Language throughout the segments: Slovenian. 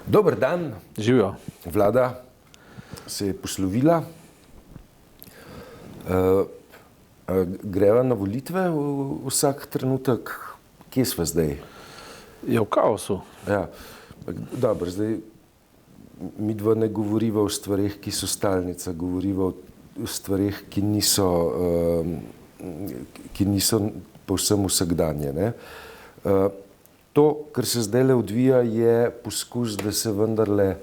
Dober dan. Živijo. Vlada se je poslovila. Greva na volitve vsak trenutek. Kje sva zdaj? Je v kaosu. Ja. Dobro, zdaj midva ne govoriva o stvareh, ki so stalnica, govoriva o stvareh, ki niso povsem vsakdanje, ne. To, kar se zdajle odvija, je poskus, da se vendarle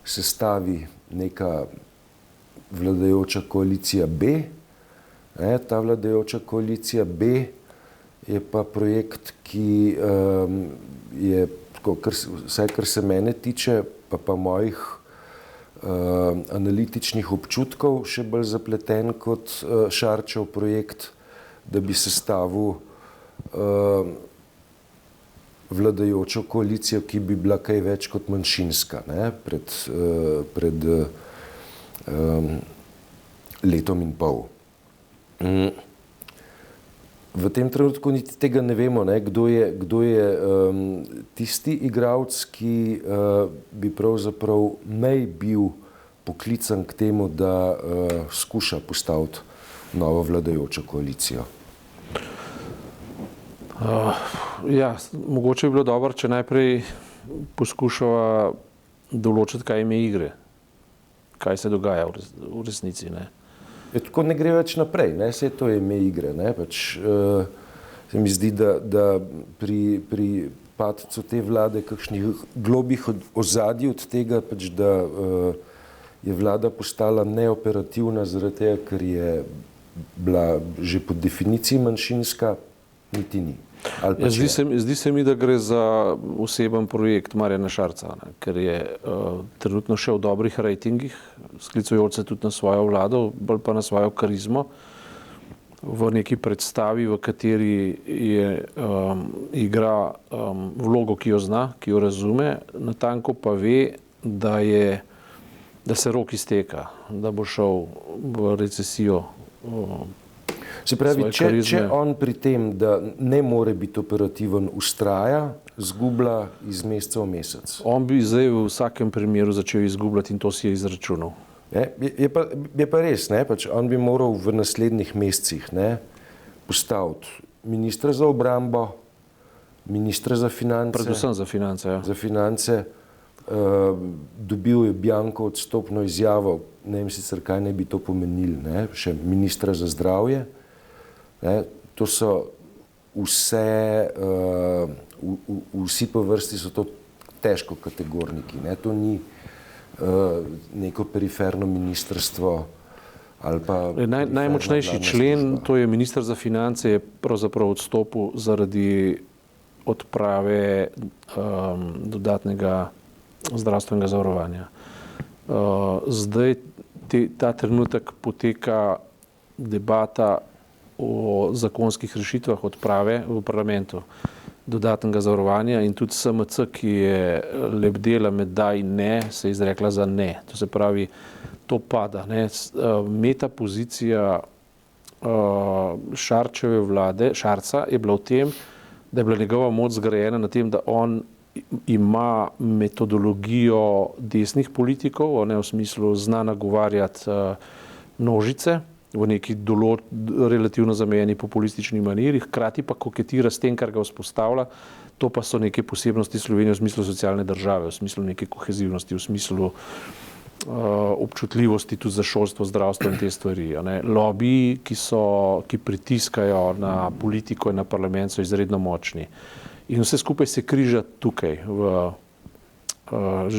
sestavi neka vladajoča koalicija B. Ta vladajoča koalicija B je pa projekt, ki je, vsaj kar se mene tiče, pa mojih analitičnih občutkov, še bolj zapleten kot Šarčev projekt, da bi sestavil vladajočo koalicijo, ki bi bila kaj več kot manjšinska, ne, pred letom in pol. V tem trenutku niti tega ne vemo, ne, kdo je tisti igralec, ki bi pravzaprav naj bil poklican k temu, da skuša postaviti novo vladajočo koalicijo. Ja, mogoče bi bilo dobro, če najprej poskušava določiti, kaj ime igre, kaj se dogaja v resnici, ne. Tako ne gre več naprej, ne, saj to je ime igre, ne, pač se mi zdi, da pri padcu te vlade kakšnih globih ozadij od tega, pač da je vlada postala neoperativna zaradi tega, ker je bila že po definiciji manjšinska, niti ni. Ja, zdi se mi, da gre za oseben projekt Marjana Šarca, ne, ker je trenutno še v dobrih rejtingih, sklicujoč se tudi na svojo vlado, bolj pa na svojo karizmo, v neki predstavi, v kateri igra vlogo, ki jo zna, ki jo razume, natanko pa ve, da se rok izteka, da bo šel v recesijo. Se pravi, če on pri tem, da ne more biti operativen, vztraja, izgublja iz meseca v mesec. On bi zdaj v vsakem primeru začel izgubljati in to si je izračunal. Je pa res, ne, pač on bi moral v naslednjih mesecih, ne, postaviti ministra za obrambo, ministra za finance. Predvsem za finance, ja. Za finance. Dobil je bianko odstopno izjavo, ne vem sicer, kaj naj bi to pomenilo, ne, še ministra za zdravje. Ne, to so vsi po vrsti so to težko kategorniki, ne, to ni neko periferno ministrstvo ali pa... Najmočnejši člen, to je minister za finance, je pravzaprav odstopil zaradi odprave dodatnega zdravstvenega zavarovanja. Zdaj ta trenutek poteka debata o zakonskih rešitvah odprave v parlamentu dodatnega zavarovanja in tudi SMC, ki je lebdela med da in ne, se je izrekla za ne. To se pravi, to pada, ne. Meta pozicija Šarčeve vlade, Šarca, je bila v tem, da je bila njegova moč zgrajena na tem, da on ima metodologijo desnih politikov, ne, v smislu zna nagovarjati množice v neki relativno zamejeni populistični maniri, hkrati pa koketira s tem, kar ga vzpostavlja, to pa so neke posebnosti Slovenije v smislu socialne države, v smislu neke kohezivnosti, v smislu občutljivosti tudi za šolstvo, zdravstvo in te stvari. Ne. Lobiji, ki pritiskajo na politiko in na parlament, so izredno močni. In vse skupaj se križa tukaj,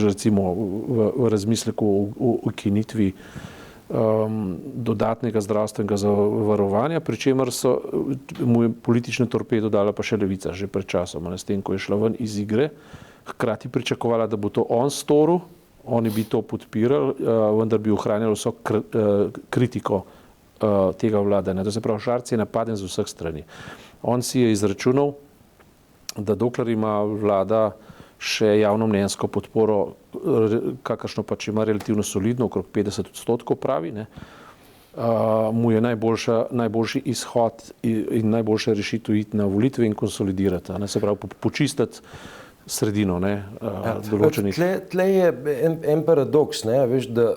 recimo v razmisleku o ukinitvi dodatnega zdravstvenega zavarovanja, pri čemer mu je politično torpedo dala pa še Levica že pred časom, s tem, ko je šla ven iz igre, hkrati pričakovala, da bo to on storil, oni bi to podpirali, vendar bi ohranjali vso kritiko tega vladanja. To se pravi, Šarec je napaden z vseh strani. On si je izračunal, da dokler ima vlada še javnomnenjsko podporo, kakršno pač ima relativno solidno, okrog 50% pravi, ne, mu je najboljši izhod in najboljša rešitev iti na volitve in konsolidirati, ne, se pravi počistiti sredino, ne, določenih. Tle je en paradoks, ne, veš, da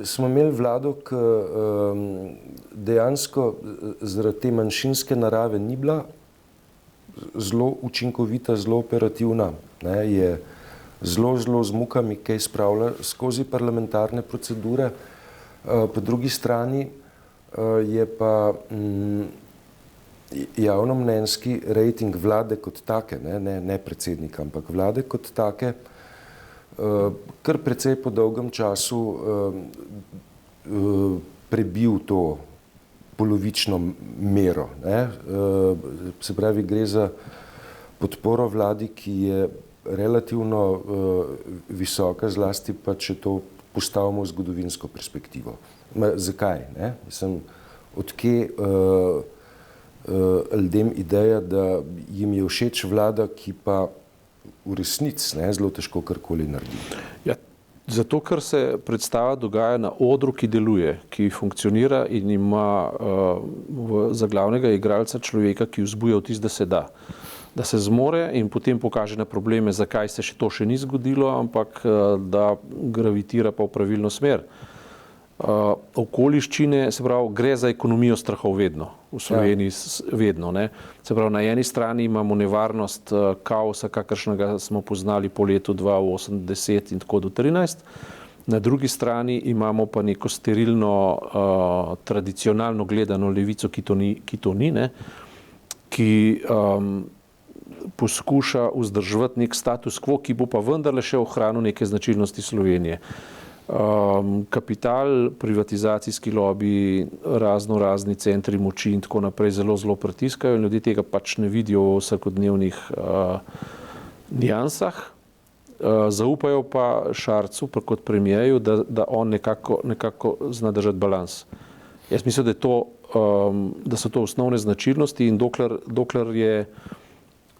smo imeli vlado, ki dejansko zaradi te manjšinske narave ni bila zelo učinkovita, zelo operativna, ne, je zelo z mukami kaj spravlja skozi parlamentarne procedure. Po drugi strani je pa javnomnenjski rejting vlade kot take, ne predsednika, ampak vlade kot take, kar precej po dolgem času prebil to polovično mero, ne. Se pravi, gre za podporo vladi, ki je relativno visoka, zlasti pa, če to postavimo v zgodovinsko perspektivo. Zakaj, ne? Mislim, odkje ljudem ideja, da jim je všeč vlada, ki pa v resnici zelo težko karkoli naredi. Ja, zato, ker se predstava dogaja na odru, ki deluje, ki funkcionira in ima za glavnega igralca človeka, ki vzbuja vtis, da se da. Da se zmore in potem pokaže na probleme, zakaj se to še ni zgodilo, ampak da gravitira pa v pravilno smer. Okoliščine, se pravi, gre za ekonomijo strahov vedno, v Sloveniji vedno, ne. Se pravi, na eni strani imamo nevarnost kaosa, kakršnega smo poznali po letu 2008, 10 in tako do 13. Na drugi strani imamo pa neko sterilno, tradicionalno gledano levico, ki to ni, ne, ki poskuša vzdrževati nek status quo, ki bo pa vendarle še ohranil neke značilnosti Slovenije. Kapital, privatizacijski lobiji, razni centri moči in tako naprej zelo pritiskajo in ljudje tega pač ne vidijo v vsakodnevnih niansah. Zaupajo pa Šarcu kot premierju, da on nekako zna držati balans. Jaz mislim, da so to osnovne značilnosti in dokler je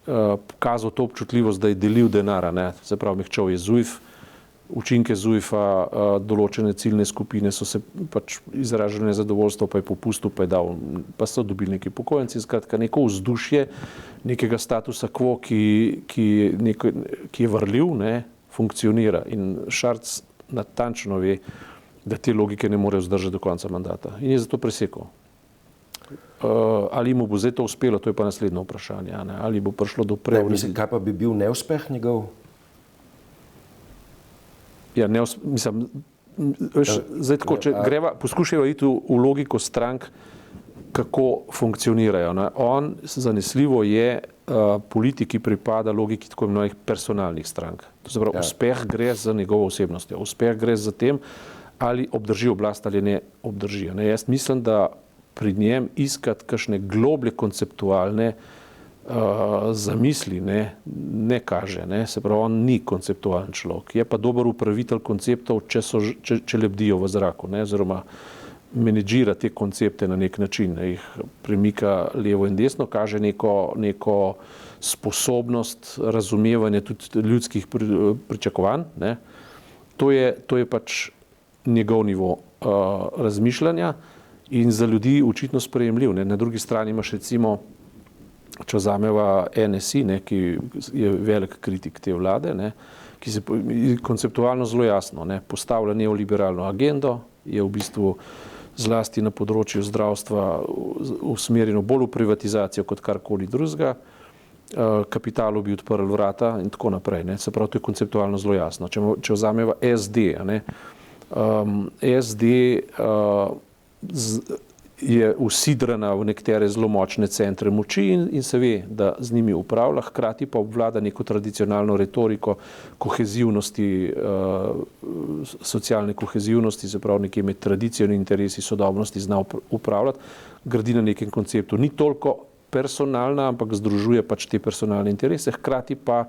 pokazal to občutljivost, da je delil denar, ne, se pravi, mehčal je ZUJF, učinke ZUJF-a, določene ciljne skupine so se pač izražali nezadovoljstvo, pa je popustil, pa so dobili neki upokojenci, skratka neko vzdušje nekega statusa quo, ki je varljiv, ne, funkcionira in Šarc natančno ve, da te logike ne more vzdržati do konca mandata in je zato presekal. Ali mu bo zdaj to uspelo, to je pa naslednje vprašanje, ne? Ali bo prišlo do Mislim, kaj pa bi bil neuspeh njegov? Ja, mislim, zdaj tako, če poskušajo iti v logiko strank, kako funkcionirajo, ne? On zanesljivo je politiki pripada logiki tako imenovanih personalnih strank. To se pravi, uspeh gre za njegovo osebnostjo, uspeh gre za tem, ali obdrži oblast ali ne obdrži, ne? Jaz mislim, da pri njem iskati kakšne globlje konceptualne zamisli ne kaže, ne. Se pravi, on ni konceptualen človek, je pa dober upravitelj konceptov, če lebdijo v zraku, ne, oziroma menedžira te koncepte na nek način, ne, jih premika levo in desno, kaže neko sposobnost razumevanja tudi ljudskih pričakovanj, ne. To je pač njegov nivo razmišljanja in za ljudi očitno sprejemljiv, ne. Na drugi strani imaš recimo, če vzameva NSI, ne, ki je velik kritik te vlade, ne, ki se konceptualno zelo jasno, ne, postavlja neoliberalno agendo, je v bistvu zlasti na področju zdravstva usmerjeno bolj v privatizacijo kot karkoli drugega, kapitalu bi odprl vrata in tako naprej, ne. Se pravi, to je konceptualno zelo jasno. Če vzameva SD, ne, SD je usidrana v nekatere zelo močne centre moči in se ve, da z njimi upravlja, hkrati pa obvlada neko tradicionalno retoriko kohezivnosti, socialne kohezivnosti, se pravi nekje med tradicijo in interesi sodobnosti zna upravljati, gradi na nekem konceptu. Ni toliko personalna, ampak združuje pač te personalne interese, hkrati pa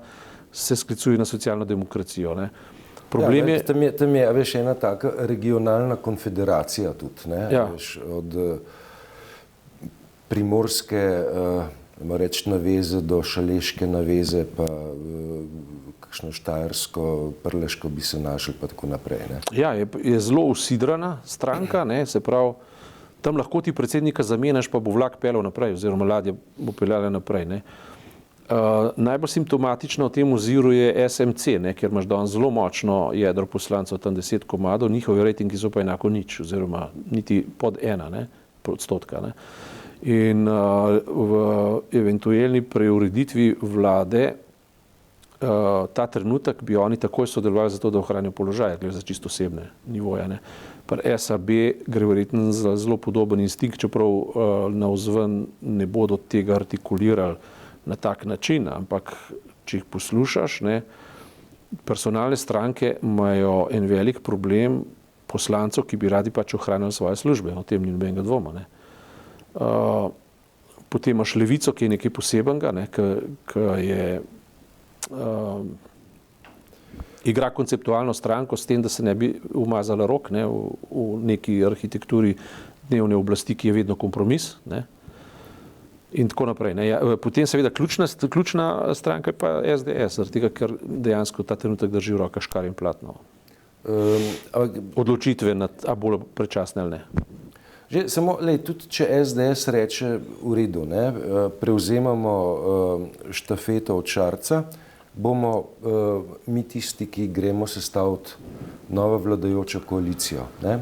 se sklicuje na socialno demokracijo, ne. Problem je... Tam je, veš, ena taka regionalna konfederacija tudi, ne, veš, od primorske, reči, naveze do šaleške naveze, pa kakšno štajersko, prleško bi se našli, pa tako naprej, ne. Ja, je zelo usidrana stranka, ne, se pravi, tam lahko ti predsednika zamenjaš, pa bo vlak peljal naprej, oziroma ladja bo peljala naprej, ne. Najbolj simptomatično v tem oziru je SMC, ne, ker imaš danes zelo močno jedro poslancev, tam 10 komadov, njihovi rejtingi so pa enako nič, oziroma niti pod 1%. Ne. In v eventualni preureditvi vlade ta trenutek bi oni takoj sodelovali za to, da ohranijo položaj, gre za čisto osebne nivoje. Ne. Pri SAB gre verjetno za zelo podoben instinkt, čeprav navzven ne bodo tega artikulirali na tak način, ampak če jih poslušaš, ne, personalne stranke imajo en velik problem poslancev, ki bi radi pač ohranjali svoje službe, o tem ni nobenega dvoma. Ne. Potem imaš Levico, ki je nekaj posebenega, ne, ki je igra konceptualno stranko s tem, da se ne bi umazala rok, ne, v neki arhitekturi dnevne oblasti, ki je vedno kompromis, ne. In tako naprej. Ne. Potem seveda ključna stranka je pa SDS, zaradi tega, ker dejansko ta trenutek drži v rokah škarje in platno. Odločitve a bolj prečasne ali ne. Že samo, tudi če SDS reče v redu, ne, prevzemamo štafeto od Šarca, bomo mi tisti, ki gremo sestaviti novo vladajočo koalicijo. Ne.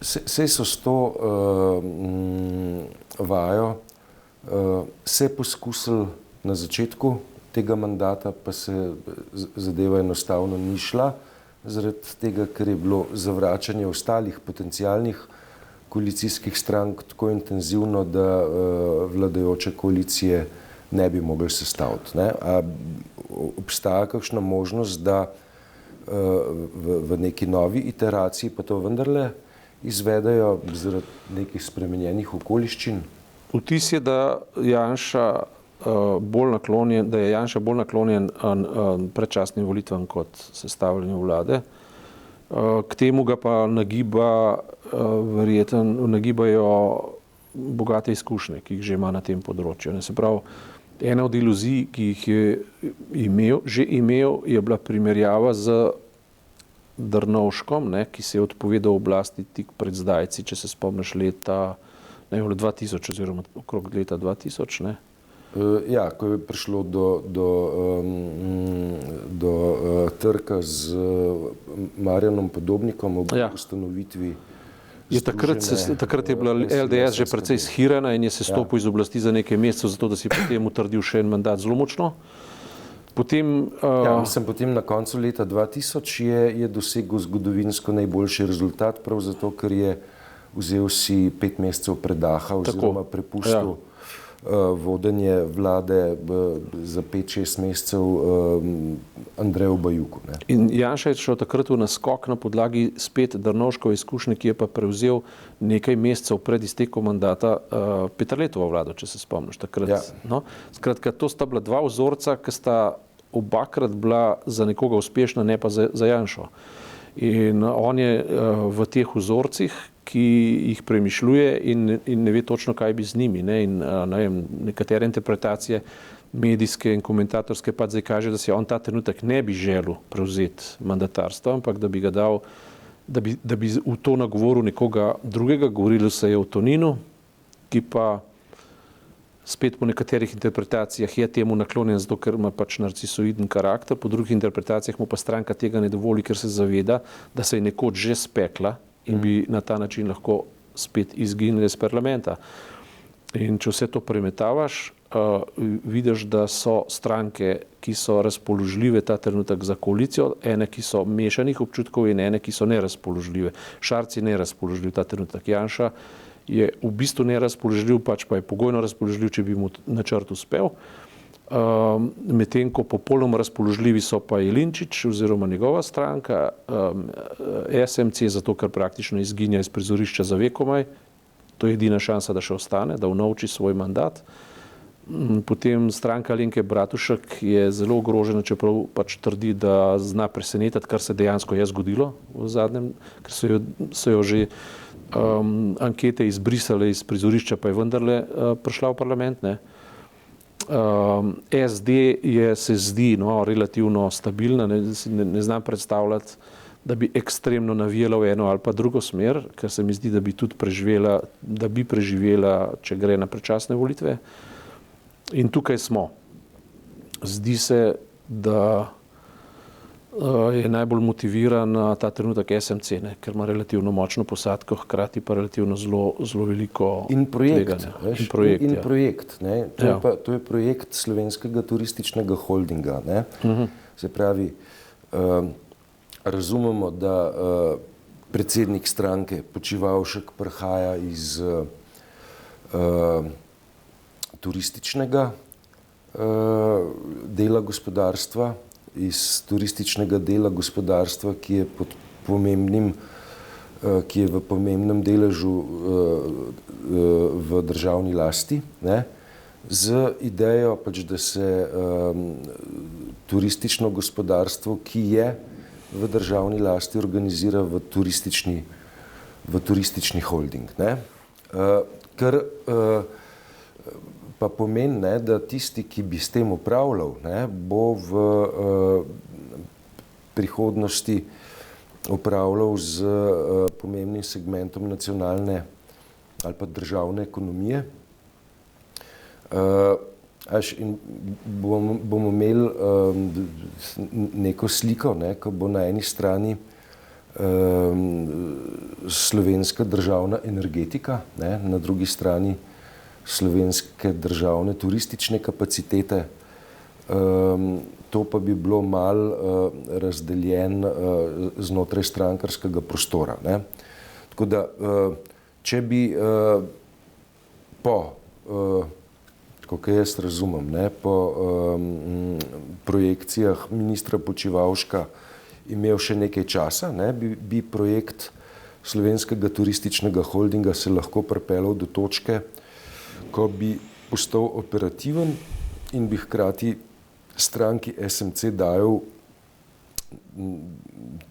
Sej so s to vajo se poskusili na začetku tega mandata, pa se zadeva enostavno ni šla, zaradi tega, ker je bilo zavračanje ostalih potencialnih koalicijskih strank tako intenzivno, da vladajoče koalicije ne bi mogli sestaviti. Ne? A obstaja kakšna možnost, da v neki novi iteraciji pa to vendarle izvedajo zaradi nekih spremenjenih okoliščin? Vtis je, da je Janša bolj naklonjen predčasnim volitvam kot sestavljanju vlade. K temu ga pa nagibajo bogate izkušnje, ki jih že ima na tem področju. Se pravi, ena od iluzij, ki jih je že imel, je bila primerjava z Drnovškom, ne, ki se je odpovedal oblasti tik pred zdajci, če se spomniš leta 2000 oziroma okrog leta 2000. Ne. Ja, ko je prišlo do trka z Marjanom Podobnikom ob ustanovitvi. Takrat je bila LDS že precej shirana in je se stopil iz oblasti za nekaj mesecev, zato da si potem utrdil še en mandat zelo močno. Potem na koncu leta 2000 je dosegel zgodovinsko najboljši rezultat, prav zato, ker je vzel si 5 mesecev predaha oziroma prepustil vodenje vlade za 5-6 mesecev Andreju Bajuku. Ne. In Janša je šel takrat v naskok na podlagi spet Drnovškove izkušnje, ki je pa prevzel nekaj mesecev pred iztekom mandata Peterletovo vlado, če se spomniš takrat. Ja. No, skratka, to sta bila dva vzorca, ki sta obakrat bila za nekoga uspešna, ne pa za Janšo. In on je v teh vzorcih, ki jih premišljuje in ne ve točno, kaj bi z njimi. Ne? In nekatere interpretacije medijske in komentatorske pa zdaj kaže, da se on ta trenutek ne bi želel prevzeti mandatarstva, ampak da bi ga dal, da bi v to nagovoril nekoga drugega. Govorilo se je o Toninu, ki pa spet po nekaterih interpretacijah je temu naklonjen, zato ker ima pač narcisoiden karakter, po drugih interpretacijah mu pa stranka tega ne dovoli, ker se zaveda, da se je nekoč že spekla in bi na ta način lahko spet izginili iz parlamenta. In če vse to premetavaš, vidiš, da so stranke, ki so razpoložljive ta trenutek za koalicijo, ene, ki so mešanih občutkov in ene, ki so nerazpoložljive. Šarc je nerazpoložljiv ta trenutek. Janša je v bistvu nerazpoložljiv, pač pa je pogojno razpoložljiv, če bi mu načrt uspel. Medtem ko popolnoma razpoložljivi so pa Jelinčič oziroma njegova stranka, SMC, zato ker praktično izginja iz prizorišča za vekomaj. To je edina šansa, da še ostane, da unovči svoj mandat. Potem stranka Alenke Bratušek je zelo ogrožena, čeprav pač trdi, da zna presenetiti, kar se dejansko je zgodilo v zadnjem, ker so jo že ankete izbrisale iz prizorišča, pa je vendarle prišla v parlament. Ne. SD se zdi relativno stabilna, ne znam predstavljati, da bi ekstremno navijala v eno ali pa drugo smer, ker se mi zdi, da bi tudi preživela, če gre na predčasne volitve. In tukaj smo. Zdi se, da je najbolj motiviran ta trenutek SMC, ne, ker ima relativno močno posadko, hkrati pa relativno zelo veliko tveganja. In projekt. Ne. To je projekt Slovenskega turističnega holdinga. Ne. Se pravi, razumemo, da predsednik stranke Počivalšek prihaja iz turističnega dela gospodarstva, iz turističnega dela gospodarstva, ki je v pomembnem deležu v državni lasti, ne, z idejo pač, da se turistično gospodarstvo, ki je v državni lasti, organizira v turistični holding. Ne. Kar pa pomeni, ne, da tisti, ki bi s tem upravljal, ne, bo v prihodnosti upravljal z pomembnim segmentom nacionalne ali pa državne ekonomije. In bomo imeli neko sliko, ne, ko bo na eni strani slovenska državna energetika, ne, na drugi strani slovenske državne turistične kapacitete. To pa bi bilo malo razdeljen znotraj strankarskega prostora. Ne. Tako da, če bi kako jaz razumem, ne, po projekcijah ministra Počivalška imel še nekaj časa, ne, bi projekt Slovenskega turističnega holdinga se lahko pripeljal do točke, ko bi postal operativen in bi hkrati stranki SMC dajal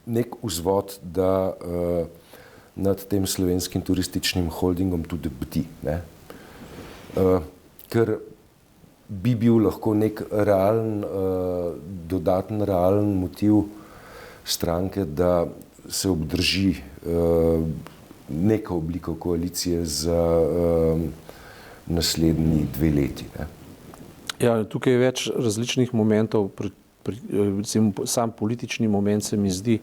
nek vzvod, da nad tem Slovenskim turističnim holdingom tudi bdi. Ne. Ker bi bil lahko nek dodaten realen motiv stranke, da se obdrži neka oblika koalicije za naslednji 2 leti. Ne. Ja, tukaj je več različnih momentov. Recimo, sam politični moment se mi zdi,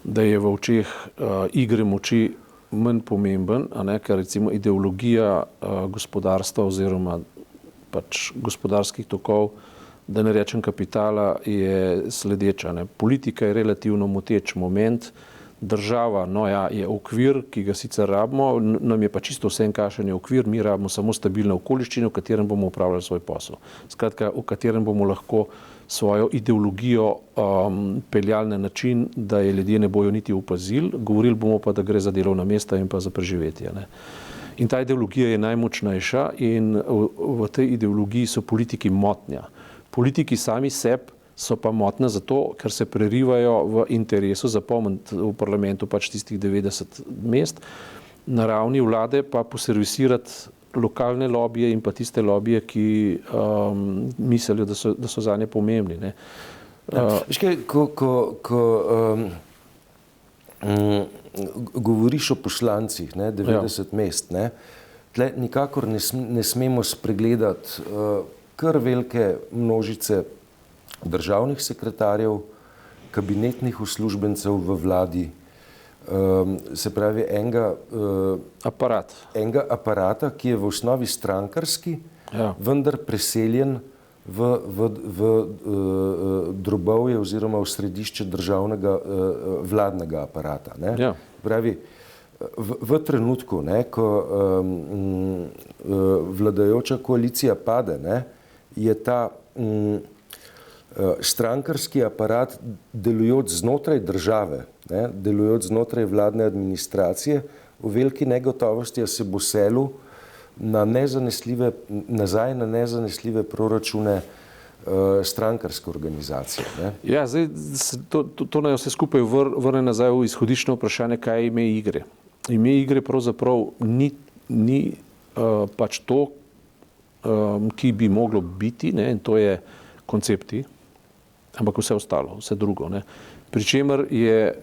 da je v očeh igre moči manj pomemben, ker recimo ideologija gospodarstva oziroma pač gospodarskih tokov, da ne rečem kapitala, je sledeča. Ne. Politika je relativno moteč moment. Država, no ja, je okvir, ki ga sicer rabimo, nam je pa čisto vsem, kakšen je okvir, mi rabimo samo stabilne okoliščine, v katerem bomo upravljali svoj posel. Skratka, v katerem bomo lahko svojo ideologijo peljali na način, da je ljudje ne bojo niti opazili, govorili bomo pa, da gre za delovna mesta in pa za preživetje. Ne. In ta ideologija je najmočnejša in v tej ideologiji so politiki motnja. Politiki sami sebi so pa motne zato, ker se prerivajo v interesu zapolniti v parlamentu pač tistih 90 mest, na ravni vlade pa poservisirati lokalne lobije in pa tiste lobije, ki mislijo, da so zanje pomembni. Ne. Veš kaj, ko govoriš o poslancih, ne, 90 mest, ne, tle nikakor ne smemo spregledati kar velike množice državnih sekretarjev, kabinetnih uslužbencev v vladi, se pravi enega aparata, ki je v osnovi strankarski, vendar preseljen v drobovje oziroma v središče državnega vladnega aparata. Ne. Ja. Pravi, v trenutku, ne, ko vladajoča koalicija pade, ne, je ta strankarski aparat delujoč znotraj države, ne, delujoč znotraj vladne administracije, v veliki negotovosti, a se bo selil nazaj na nezanesljive proračune strankarske organizacije. Ne. Ja, zdaj to naj vse skupaj vrne nazaj v izhodiščno vprašanje, kaj je ime igre. Ime igre pravzaprav ni pač to, ki bi moglo biti, ne, in to je koncepti, ampak vse ostalo, vse drugo. Ne. Pričemer je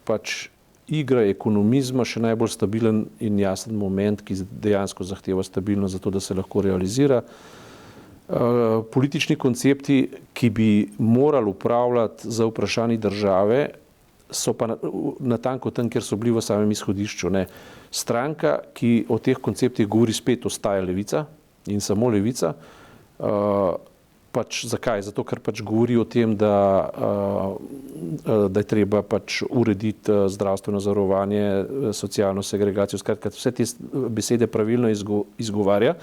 pač igra ekonomizma še najbolj stabilen in jasen moment, ki dejansko zahteva stabilnost za to, da se lahko realizira. Politični koncepti, ki bi morali upravljati za vprašanje države, so pa natanko tam, kjer so bili v samem izhodišču. Ne. Stranka, ki o teh konceptih govori, spet ostaja levica in samo levica. Pač zakaj? Zato, ker pač govori o tem, da je treba pač urediti zdravstveno zavarovanje, socialno segregacijo, skratka, vse te besede pravilno izgovarja.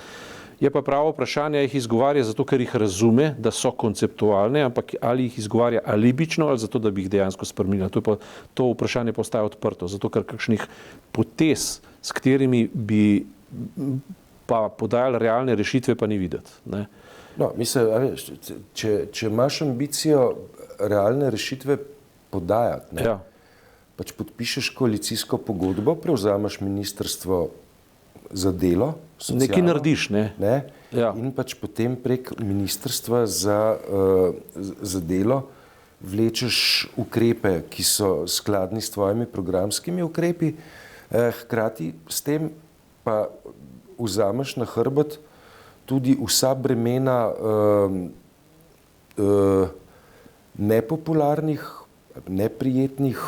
Je pa pravo vprašanje, jih izgovarja zato, ker jih razume, da so konceptualne, ampak ali jih izgovarja alibično ali zato, da bi jih dejansko spremenila. To vprašanje postaja odprto, zato ker kakšnih potez, s katerimi bi pa podajali realne rešitve, pa ni videti. Ne? No, mislim, če imaš ambicijo realne rešitve podajati, ne, pač podpišeš koalicijsko pogodbo, prevzameš ministrstvo za delo, socialno, nekaj narediš, ne? In pač potem prek ministrstva za delo vlečeš ukrepe, ki so skladni s tvojimi programskimi ukrepi, hkrati s tem pa vzameš na hrbet tudi vsa bremena nepopularnih, neprijetnih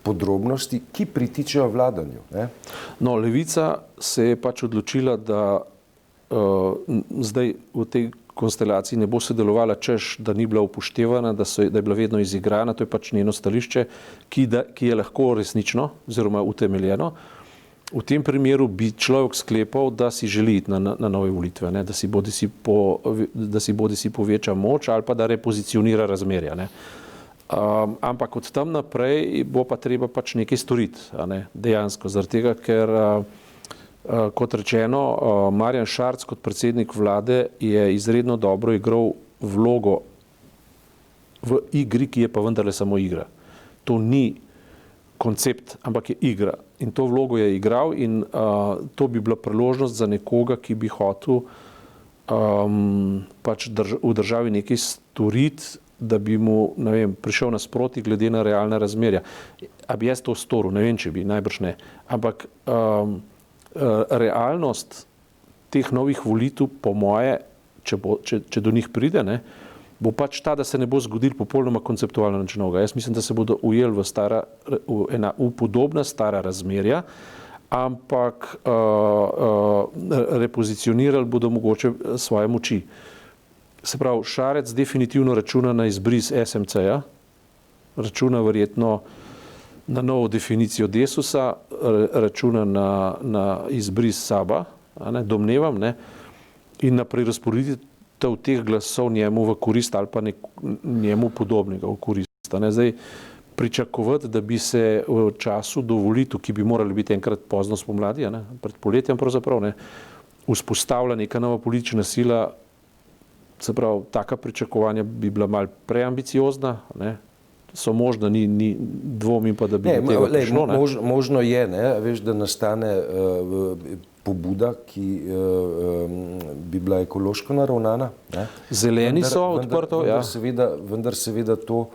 podrobnosti, ki pritičejo vladanju. Ne? No, levica se je pač odločila, da zdaj v tej konstelaciji ne bo sodelovala, češ, da ni bila upoštevana, da je bila vedno izigrana, to je pač njeno stališče, ki je lahko resnično oziroma utemeljeno. V tem primeru bi človek sklepal, da si želi iti na nove volitve, ne? Da si bodisi poveča moč ali pa da repozicionira razmerja. Ne? Ampak od tam naprej bo pa treba pač nekaj storiti, ne? Dejansko, zaradi tega, ker kot rečeno, Marjan Šarec kot predsednik vlade je izredno dobro igral vlogo v igri, ki je pa vendarle samo igra. To ni koncept, ampak je igra. In to vlogo je igral in to bi bila priložnost za nekoga, ki bi hotel pač v državi nekaj storiti, da bi mu, ne vem, prišel nasproti glede na realna razmerja. A bi jaz to storil? Ne vem, če bi, najbrž ne. Ampak realnost teh novih volitev, po moje, če do njih pride, ne, bo pač ta, da se ne bo zgodil popolnoma konceptualno nič novega. Jaz mislim, da se bodo ujeli v podobna stara razmerja, ampak repozicionirali bodo mogoče svoje moči. Se pravi, Šarec definitivno računa na izbris SMC-ja, računa verjetno na novo definicijo Desusa, računa na izbris SAB-a, domnevam, ne, in na prerazporeditev teh glasov njemu v korist ali pa njemu podobnega v korist. Zdaj, pričakovati, da bi se v času do volitev, ki bi morali biti enkrat pozno spomladi, pred poletjem pravzaprav, ne, vzpostavila neka nova politična sila, se pravi, taka pričakovanja bi bila malo preambiciozna, ne, so možno, ni dvomim pa, da bi do tega prišlo. Možno je, ne, veš, da nastane pobuda, ki bi bila ekološko naravnana. Ne. Zeleni so odprto, ja. Vendar seveda to,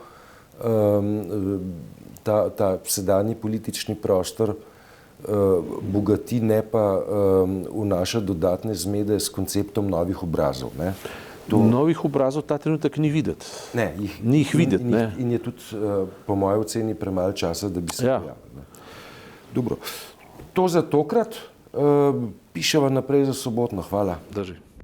ta sedanji politični prostor bogati, ne pa vnaša dodatne zmede s konceptom novih obrazov. Ne. Novih obrazov ta trenutek ni videti. Ni jih videti. In je tudi, po moji oceni, premalo časa, da bi se pojavili. Dobro. To za tokrat. Piševa naprej za sobotno. Hvala. Drži.